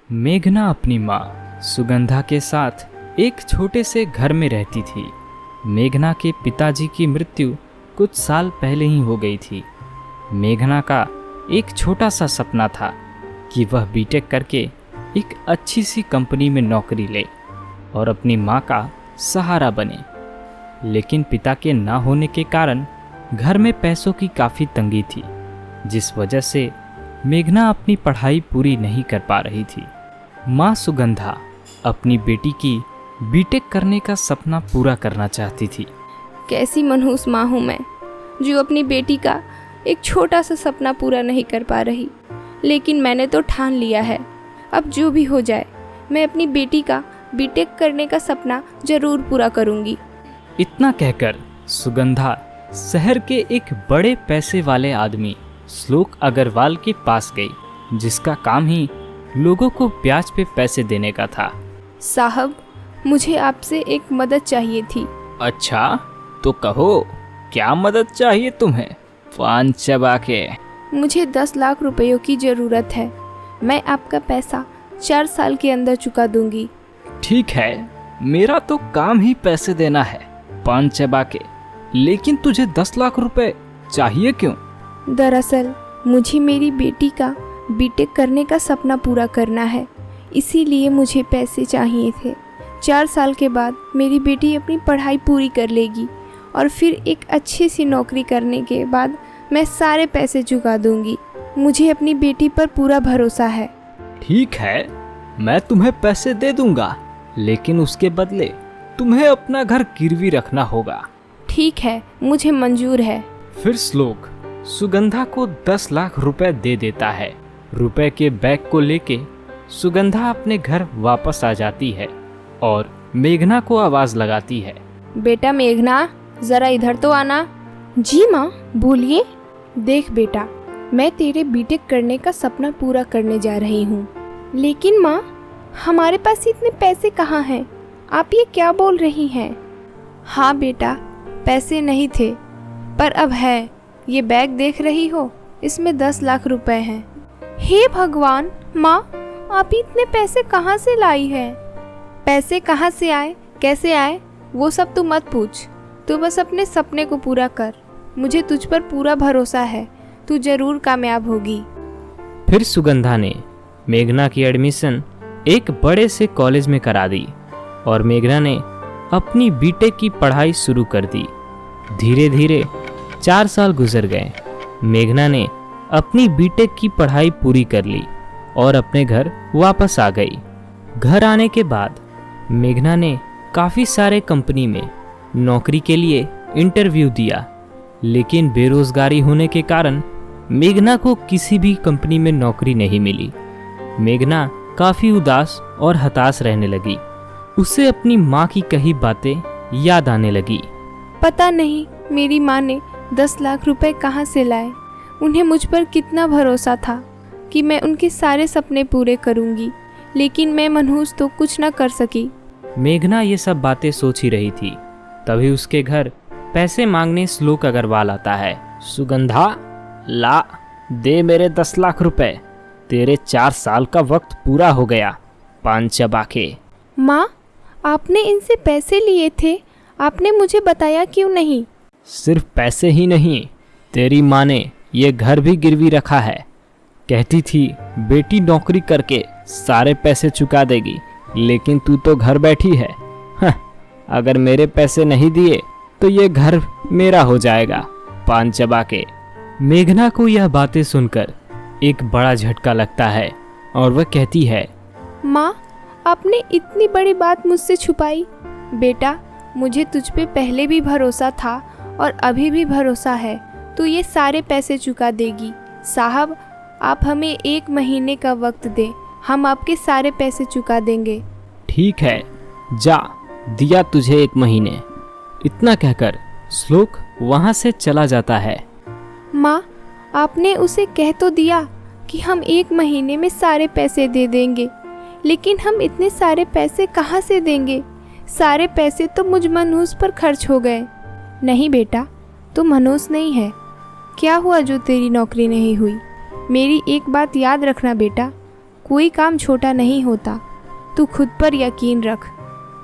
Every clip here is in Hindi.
मेघना अपनी माँ सुगंधा के साथ एक छोटे से घर में रहती थी। मेघना के पिताजी की मृत्यु कुछ साल पहले ही हो गई थी। मेघना का एक छोटा सा सपना था कि वह बीटेक करके एक अच्छी सी कंपनी में नौकरी ले और अपनी माँ का सहारा बने। लेकिन पिता के ना होने के कारण घर में पैसों की काफ़ी तंगी थी, जिस वजह से मेघना अपनी पढ़ाई पूरी नहीं कर पा रही थी। माँ सुगंधा अपनी बेटी की बीटेक करने का सपना पूरा करना चाहती थी। कैसी मनहूस माँ हूँ मैं, जो अपनी बेटी का एक छोटा सा सपना पूरा नहीं कर पा रही। लेकिन मैंने तो ठान लिया है, अब जो भी हो जाए मैं अपनी बेटी का बीटेक करने का सपना जरूर पूरा करूँगी। इतना कहकर सुगंधा शहर के एक बड़े पैसे वाले आदमी श्लोक अग्रवाल के पास गई, जिसका काम ही लोगों को ब्याज पे पैसे देने का था। साहब, मुझे आपसे एक मदद चाहिए थी। अच्छा, तो कहो क्या मदद चाहिए तुम्हें? पान चबा के। मुझे 10 लाख रुपयों की ज़रूरत है। मैं आपका पैसा 4 साल के अंदर चुका दूंगी। ठीक है, मेरा तो काम ही पैसे देना है, पान चबा के। लेकिन तुझे 10 लाख रुपए चाहिए क्यों? दरअसल मुझे मेरी बेटी का बीटेक करने का सपना पूरा करना है, इसीलिए मुझे पैसे चाहिए थे। 4 साल के बाद मेरी बेटी अपनी पढ़ाई पूरी कर लेगी और फिर एक अच्छी सी नौकरी करने के बाद मैं सारे पैसे चुका दूंगी। मुझे अपनी बेटी पर पूरा भरोसा है। ठीक है, मैं तुम्हें पैसे दे दूंगा, लेकिन उसके बदले तुम्हें अपना घर गिरवी रखना होगा। ठीक है, मुझे मंजूर है। फिर श्लोक सुगंधा को 10 लाख रुपए दे देता है। रुपए के बैग को लेके सुगंधा अपने घर वापस आ जाती है और मेघना को आवाज लगाती है। बेटा मेघना, जरा इधर तो आना। जी माँ, बोलिए। देख बेटा, मैं तेरे बीटेक करने का सपना पूरा करने जा रही हूँ। लेकिन माँ, हमारे पास इतने पैसे कहाँ हैं? आप ये क्या बोल रही हैं? हाँ बेटा, पैसे नहीं थे, पर अब है। ये बैग देख रही हो, इसमें 10 लाख रुपए हैं। हे भगवान, माँ, आप इतने पैसे कहाँ से लाई है? पैसे कहाँ से आए, कैसे आए, वो सब तू मत पूछ। तू बस अपने सपने को पूरा कर। मुझे तुझ पर पूरा भरोसा है, तू जरूर कामयाब होगी। फिर सुगंधा ने मेघना की एडमिशन एक बड़े से कॉलेज में करा दी और मेघना ने अपनी बीटेक की पढ़ाई शुरू कर दी। धीरे धीरे 4 साल गुजर गए। मेघना ने अपनी बीटेक की पढ़ाई पूरी कर ली और अपने घर वापस आ गई। घर आने के बाद मेघना ने काफ़ी सारे कंपनी में नौकरी के लिए इंटरव्यू दिया, लेकिन बेरोजगारी होने के कारण मेघना को किसी भी कंपनी में नौकरी नहीं मिली। मेघना काफ़ी उदास और हताश रहने लगी। उसे अपनी माँ की कही बातें याद आने लगी। पता नहीं मेरी माँ ने 10 लाख रुपए कहाँ से लाए। उन्हें मुझ पर कितना भरोसा था कि मैं उनके सारे सपने पूरे करूँगी, लेकिन मैं मनहूस तो कुछ न कर सकी। मेघना ये सब बातें सोच ही रही थी, तभी उसके घर पैसे मांगने श्लोक अग्रवाल आता है। सुगंधा, ला दे मेरे 10 लाख रुपए, तेरे 4 साल का वक्त पूरा हो गया, पान चबा के। माँ, आपने इनसे पैसे लिए थे, आपने मुझे बताया क्यों नहीं? सिर्फ पैसे ही नहीं, तेरी माँ ने ये घर भी गिरवी रखा है। कहती थी बेटी नौकरी करके सारे पैसे चुका देगी, लेकिन तू तो घर बैठी है। अगर मेरे पैसे नहीं दिए तो ये घर मेरा हो जाएगा, पान चबा के। मेघना को यह बातें सुनकर एक बड़ा झटका लगता है और वह कहती है, माँ, आपने इतनी बड़ी बात मुझसे छुपाई। बेटा, मुझे तुझ पे पहले भी भरोसा था और अभी भी भरोसा है, तू ये सारे पैसे चुका देगी। साहब, आप हमें 1 महीने का वक्त दें, हम आपके सारे पैसे चुका देंगे। ठीक है, जा, दिया तुझे 1 महीने। इतना कहकर श्लोक वहाँ से चला जाता है। माँ, आपने उसे कह तो दिया कि हम 1 महीने में सारे पैसे दे देंगे, लेकिन हम इतने सारे पैसे कहाँ से देंगे? सारे पैसे तो मुझ मनहूस पर खर्च हो गए। नहीं बेटा, तू मनहूस नहीं है। क्या हुआ जो तेरी नौकरी नहीं हुई? मेरी एक बात याद रखना बेटा, कोई काम छोटा नहीं होता। तू खुद पर यकीन रख,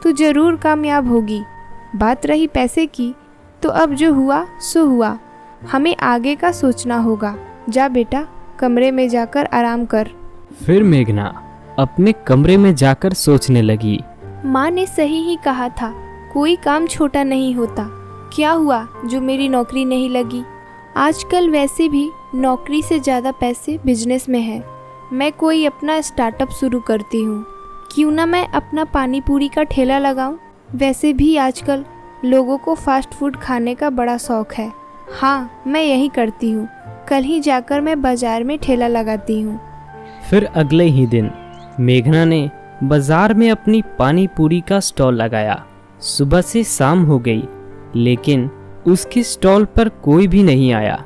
तू जरूर कामयाब होगी। बात रही पैसे की, तो अब जो हुआ सो हुआ, हमें आगे का सोचना होगा। जा बेटा, कमरे में जाकर आराम कर। फिर मेघना अपने कमरे में जाकर सोचने लगी। माँ ने सही ही कहा था, कोई काम छोटा नहीं होता। क्या हुआ जो मेरी नौकरी नहीं लगी? आजकल वैसे भी नौकरी से ज़्यादा पैसे बिजनेस में है। मैं कोई अपना स्टार्टअप शुरू करती हूँ। क्यों ना मैं अपना पानी पूरी का ठेला लगाऊं? वैसे भी आजकल लोगों को फास्ट फूड खाने का बड़ा शौक है। हाँ, मैं यही करती हूँ। कल ही जाकर मैं बाजार में ठेला लगाती हूँ। फिर अगले ही दिन मेघना ने बाजार में अपनी पानी पूरी का स्टॉल लगाया। सुबह से शाम हो गई, लेकिन उसके स्टॉल पर कोई भी नहीं आया।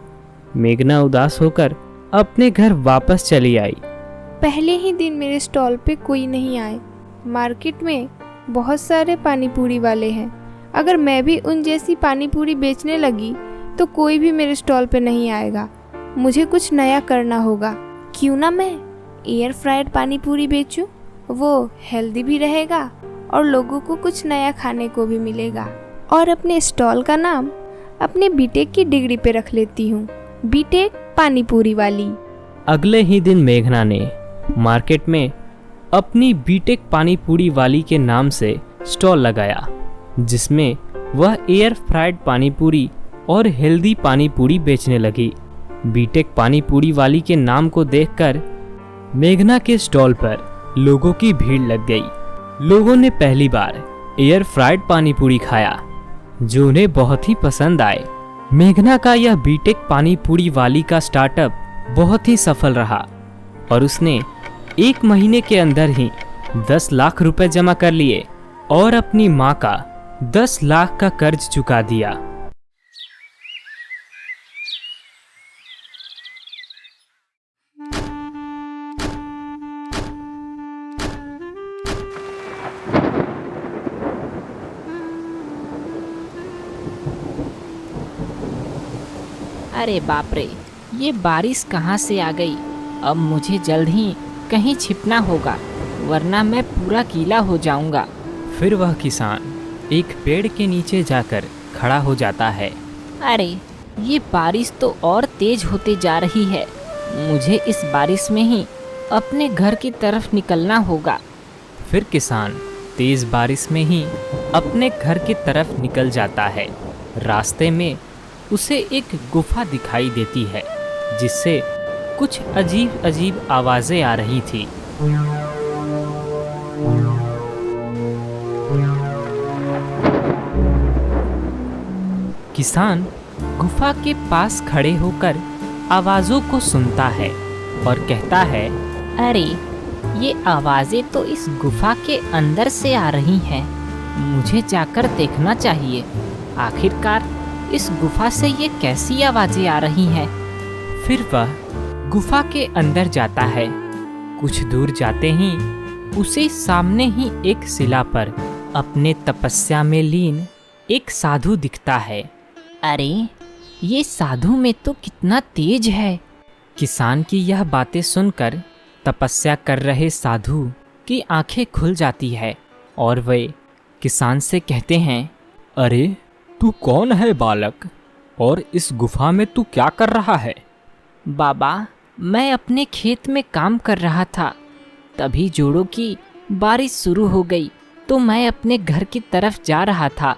मेघना उदास होकर अपने घर वापस चली आई। पहले ही दिन मेरे स्टॉल पे कोई नहीं आए। मार्केट में बहुत सारे पानी पूरी वाले हैं। अगर मैं भी उन जैसी पानी पूरी बेचने लगी तो कोई भी मेरे स्टॉल पे नहीं आएगा। मुझे कुछ नया करना होगा। क्यों ना मैं एयर फ्राइड पानी पूरी बेचूं? वो हेल्दी भी रहेगा और लोगों को कुछ नया खाने को भी मिलेगा। और अपने स्टॉल का नाम अपने बीटेक की डिग्री पे रख लेती हूँ, बीटेक पानी पूरी वाली। अगले ही दिन मेघना ने मार्केट में अपनी बीटेक पानी पूरी वाली के नाम से स्टॉल लगाया, जिसमें वह एयर फ्राइड पानी पूरी और हेल्दी पानी पूरी बेचने लगी। बीटेक पानी पूरी वाली के नाम को देखकर मेघना के स्टॉल पर लोगों की भीड़ लग गई। लोगों ने पहली बार एयर फ्राइड पानी पूरी खाया, जो उन्हें बहुत ही पसंद आए। मेघना का यह बीटेक पानी पूरी वाली का स्टार्टअप बहुत ही सफल रहा और उसने 1 महीने के अंदर ही 10 लाख रुपए जमा कर लिए और अपनी माँ का 10 लाख का कर्ज चुका दिया। अरे बाप रे, ये बारिश कहाँ से आ गई। अब मुझे जल्द ही कहीं छिपना होगा, वरना मैं पूरा गीला हो जाऊंगा। फिर वह किसान एक पेड़ के नीचे जाकर खड़ा हो जाता है। अरे, ये बारिश तो और तेज होते जा रही है। मुझे इस बारिश में ही अपने घर की तरफ निकलना होगा। फिर किसान तेज बारिश में ही अपने घर की तरफ निकल जाता है। रास्ते में उसे एक गुफा दिखाई देती है, जिससे कुछ अजीब अजीब आवाजें आ रही थी। किसान गुफा के पास खड़े होकर आवाजों को सुनता है और कहता है, अरे, ये आवाजें तो इस गुफा के अंदर से आ रही हैं। मुझे जाकर देखना चाहिए, आखिरकार इस गुफा से ये कैसी आवाजें आ रही हैं। फिर वह गुफा के अंदर जाता है। कुछ दूर जाते ही उसे सामने ही एक शिला पर अपने तपस्या में लीन एक साधु दिखता है। अरे, ये साधु में तो कितना तेज है। किसान की यह बातें सुनकर तपस्या कर रहे साधु की आंखें खुल जाती है और वे किसान से कहते हैं, अरे, तू कौन है बालक, और इस गुफा में तू क्या कर रहा है? बाबा, मैं अपने खेत में काम कर रहा था, तभी जोड़ों की बारिश शुरू हो गई तो मैं अपने घर की तरफ जा रहा था।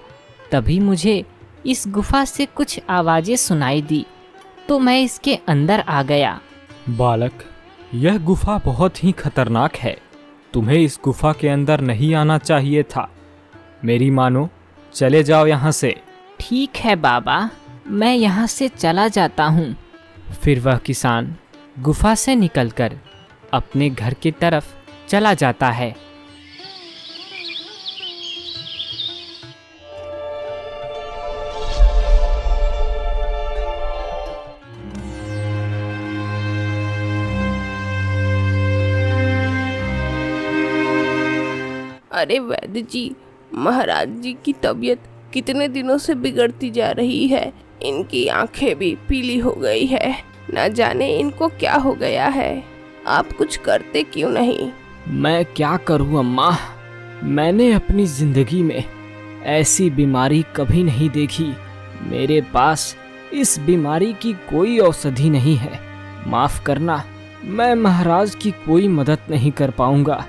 तभी मुझे इस गुफा से कुछ आवाज़ें सुनाई दी तो मैं इसके अंदर आ गया। बालक, यह गुफा बहुत ही खतरनाक है। तुम्हें इस गुफा के अंदर नहीं आना चाहिए था। मेरी मानो, चले जाओ यहाँ से। ठीक है बाबा, मैं यहाँ से चला जाता हूँ। फिर वह किसान गुफा से निकलकर अपने घर की तरफ चला जाता है। अरे वैद्य जी, महाराज जी की तबीयत कितने दिनों से बिगड़ती जा रही है। इनकी आंखें भी पीली हो गई है। न जाने इनको क्या हो गया है। आप कुछ करते क्यों नहीं? मैं क्या करूं अम्मा, मैंने अपनी जिंदगी में ऐसी बीमारी कभी नहीं देखी। मेरे पास इस बीमारी की कोई औषधि नहीं है। माफ करना, मैं महाराज की कोई मदद नहीं कर पाऊंगा।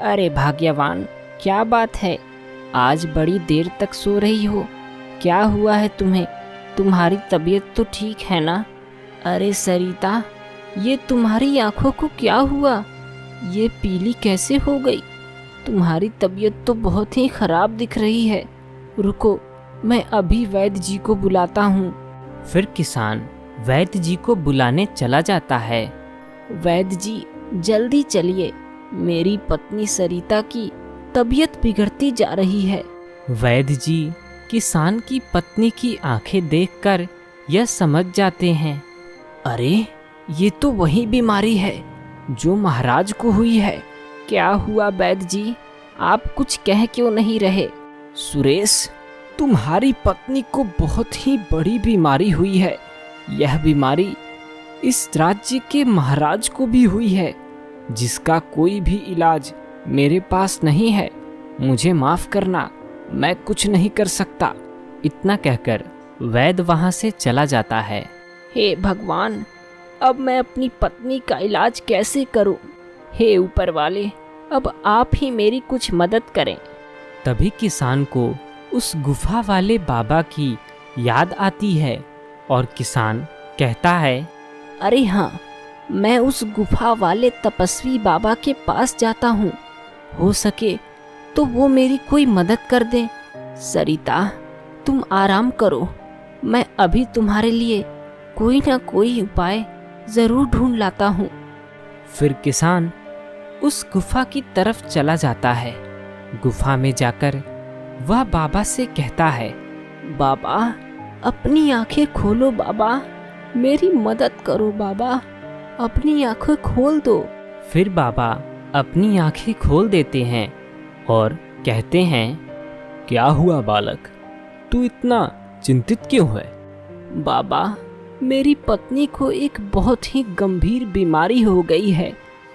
अरे भाग्यवान, क्या बात है, आज बड़ी देर तक सो रही हो? क्या हुआ है तुम्हें? तुम्हारी तबीयत तो ठीक है ना? अरे सरिता, ये तुम्हारी आंखों को क्या हुआ? ये पीली कैसे हो गई? तुम्हारी तबीयत तो बहुत ही खराब दिख रही है। रुको, मैं अभी वैद्य जी को बुलाता हूँ। फिर किसान वैद्य जी को बुलाने चला जाता है। वैद्य जी, जल्दी चलिए, मेरी पत्नी सरिता की तबीयत बिगड़ती जा रही है। वैद्य जी किसान की पत्नी की आंखें देखकर यह समझ जाते हैं, अरे ये तो वही बीमारी है जो महाराज को हुई है। क्या हुआ वैद्य जी, आप कुछ कह क्यों नहीं रहे? सुरेश, तुम्हारी पत्नी को बहुत ही बड़ी बीमारी हुई है। यह बीमारी इस राज्य के महाराज को भी हुई है, जिसका कोई भी इलाज मेरे पास नहीं है। मुझे माफ करना, मैं कुछ नहीं कर सकता। इतना कहकर वैद्य वहां से चला जाता है। हे भगवान, अब मैं अपनी पत्नी का इलाज कैसे करूं? हे ऊपर वाले, अब आप ही मेरी कुछ मदद करें। तभी किसान को उस गुफा वाले बाबा की याद आती है और किसान कहता है, अरे हाँ, मैं उस गुफा वाले तपस्वी बाबा के पास जाता हूँ। हो सके तो वो मेरी कोई मदद कर दे। सरिता, तुम आराम करो, मैं अभी तुम्हारे लिए कोई ना कोई उपाय ज़रूर ढूंढ लाता हूँ। फिर किसान उस गुफा की तरफ चला जाता है। गुफा में जाकर वह बाबा से कहता है, बाबा, अपनी आंखें खोलो बाबा, मेरी मदद करो बाबा, अपनी आंखें खोल दो। फिर बाबा अपनी आंखें खोल देते हैं और कहते हैं, क्या हुआ बालक, तू इतना चिंतित क्यों है? बाबा, मेरी पत्नी को एक बहुत ही गंभीर बीमारी हो गई है,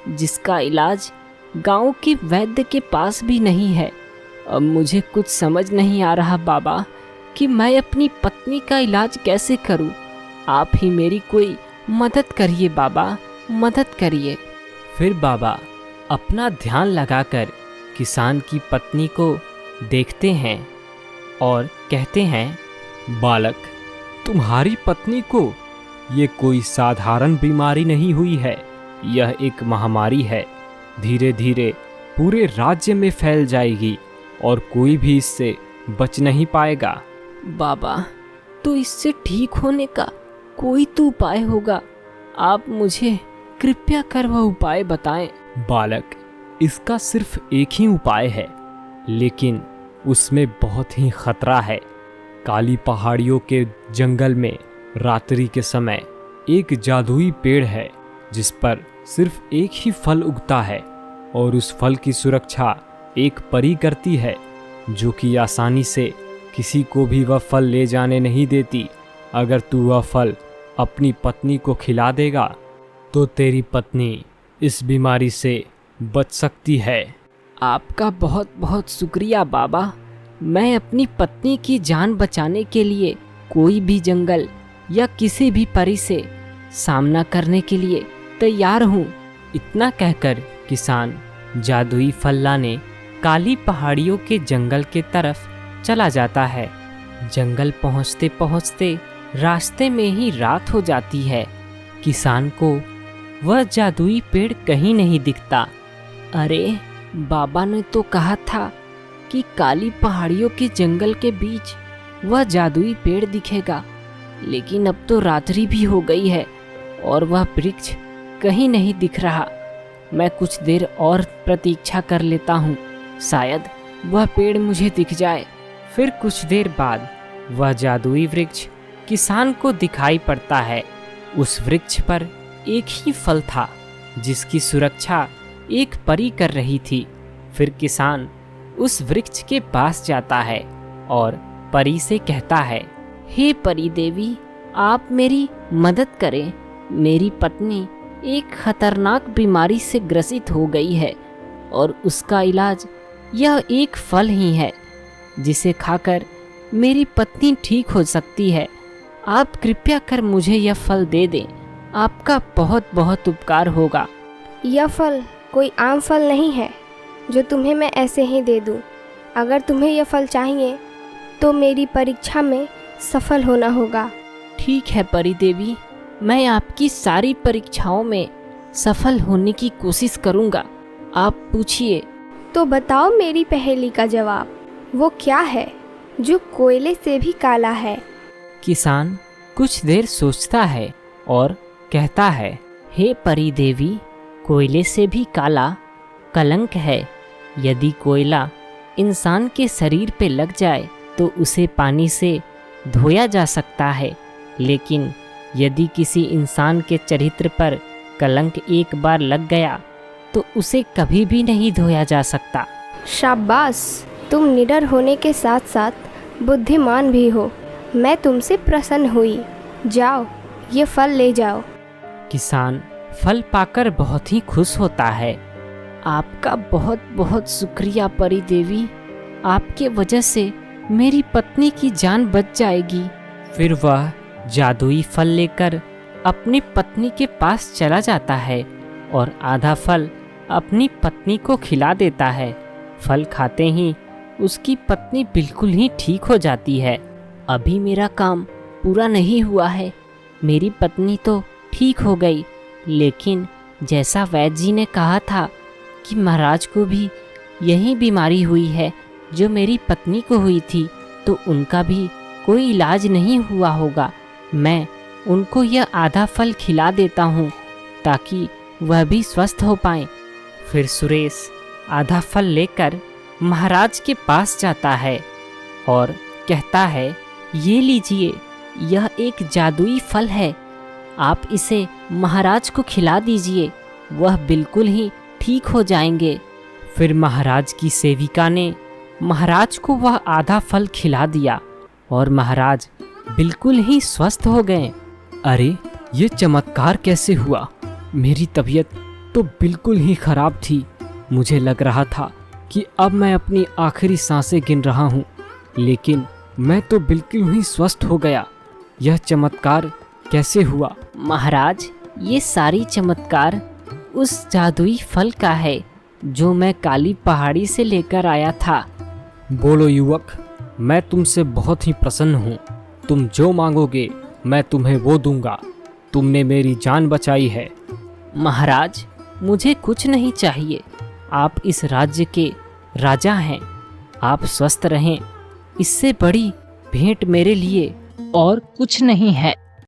जिसका इलाज गांव के वैद्य के पास भी नहीं है। अब मुझे कुछ समझ नहीं आ रहा बाबा कि मैं अपनी पत्नी का इलाज कैसे करूं। आप ही मेरी कोई मदद करिए बाबा, मदद करिए। फिर बाबा अपना ध्यान लगाकर किसान की पत्नी को देखते हैं और कहते हैं, बालक, तुम्हारी पत्नी को ये कोई साधारण बीमारी नहीं हुई है। यह एक महामारी है, धीरे धीरे पूरे राज्य में फैल जाएगी और कोई भी इससे बच नहीं पाएगा। बाबा, तो इससे ठीक होने का कोई तो उपाय होगा। आप मुझे कृपया कर वह उपाय बताएं। बालक, इसका सिर्फ एक ही उपाय है, लेकिन उसमें बहुत ही खतरा है। काली पहाड़ियों के जंगल में रात्रि के समय एक जादुई पेड़ है, जिस पर सिर्फ एक ही फल उगता है और उस फल की सुरक्षा एक परी करती है, जो कि आसानी से किसी को भी वह फल ले जाने नहीं देती। अगर तू वह फल अपनी पत्नी को खिला देगा तो तेरी पत्नी इस बीमारी से बच सकती है। आपका बहुत बहुत शुक्रिया बाबा। मैं अपनी पत्नी की जान बचाने के लिए कोई भी जंगल या किसी भी परी से सामना करने के लिए तैयार हूँ। इतना कहकर किसान जादुई फल लाने काली पहाड़ियों के जंगल के तरफ चला जाता है। जंगल पहुँचते पहुँचते रास्ते में ही रात हो जाती है। किसान को वह जादुई पेड़ कहीं नहीं दिखता। अरे, बाबा ने तो कहा था कि काली पहाड़ियों के जंगल के बीच वह जादुई पेड़ दिखेगा, लेकिन अब तो रात्रि भी हो गई है और वह वृक्ष कहीं नहीं दिख रहा। मैं कुछ देर और प्रतीक्षा कर लेता हूँ, शायद वह पेड़ मुझे दिख जाए। फिर कुछ देर बाद वह जादुई वृक्ष किसान को दिखाई पड़ता है। उस वृक्ष पर एक ही फल था, जिसकी सुरक्षा एक परी कर रही थी। फिर किसान उस वृक्ष के पास जाता है और परी से कहता है, हे परी देवी, आप मेरी मदद करें। मेरी पत्नी एक खतरनाक बीमारी से ग्रसित हो गई है और उसका इलाज यह एक फल ही है जिसे खाकर मेरी पत्नी ठीक हो सकती है। आप कृपया कर मुझे यह फल दे दें, आपका बहुत बहुत उपकार होगा। यह फल कोई आम फल नहीं है जो तुम्हें मैं ऐसे ही दे दूं। अगर तुम्हें यह फल चाहिए तो मेरी परीक्षा में सफल होना होगा। ठीक है परी देवी, मैं आपकी सारी परीक्षाओं में सफल होने की कोशिश करूंगा। आप पूछिए। तो बताओ मेरी पहेली का जवाब, वो क्या है जो कोयले से भी काला है? किसान कुछ देर सोचता है और कहता है, हे परी देवी, कोयले से भी काला कलंक है। यदि कोयला इंसान के शरीर पे लग जाए तो उसे पानी से धोया जा सकता है, लेकिन यदि किसी इंसान के चरित्र पर कलंक एक बार लग गया तो उसे कभी भी नहीं धोया जा सकता। शाबाश, तुम निडर होने के साथ साथ बुद्धिमान भी हो। मैं तुमसे प्रसन्न हुई। जाओ, ये फल ले जाओ। किसान फल पाकर बहुत ही खुश होता है। आपका बहुत बहुत शुक्रिया परी देवी, आपके वजह से मेरी पत्नी की जान बच जाएगी। फिर वह जादुई फल लेकर अपनी पत्नी के पास चला जाता है और आधा फल अपनी पत्नी को खिला देता है। फल खाते ही उसकी पत्नी बिल्कुल ही ठीक हो जाती है। अभी मेरा काम पूरा नहीं हुआ है। मेरी पत्नी तो ठीक हो गई, लेकिन जैसा वैद्य जी ने कहा था कि महाराज को भी यही बीमारी हुई है जो मेरी पत्नी को हुई थी, तो उनका भी कोई इलाज नहीं हुआ होगा। मैं उनको यह आधा फल खिला देता हूँ ताकि वह भी स्वस्थ हो पाएं। फिर सुरेश आधा फल लेकर महाराज के पास जाता है और कहता है, ये लीजिए, यह एक जादुई फल है। आप इसे महाराज को खिला दीजिए, वह बिल्कुल ही ठीक हो जाएंगे। फिर महाराज की सेविका ने महाराज को वह आधा फल खिला दिया और महाराज बिल्कुल ही स्वस्थ हो गए। अरे, ये चमत्कार कैसे हुआ? मेरी तबीयत तो बिल्कुल ही खराब थी। मुझे लग रहा था कि अब मैं अपनी आखिरी सांसें गिन रहा हूँ, लेकिन मैं तो बिल्कुल ही स्वस्थ हो गया। यह चमत्कार कैसे हुआ? महाराज, ये सारी चमत्कार उस जादुई फल का है जो मैं काली पहाड़ी से लेकर आया था। बोलो युवक, मैं तुमसे बहुत ही प्रसन्न हूँ। तुम जो मांगोगे मैं तुम्हें वो दूंगा। तुमने मेरी जान बचाई है। महाराज, मुझे कुछ नहीं चाहिए। आप इस राज्य के राजा हैं। आप स्वस्थ रहें, इससे बड़ी भेंट मेरे लिए और कुछ नहीं है।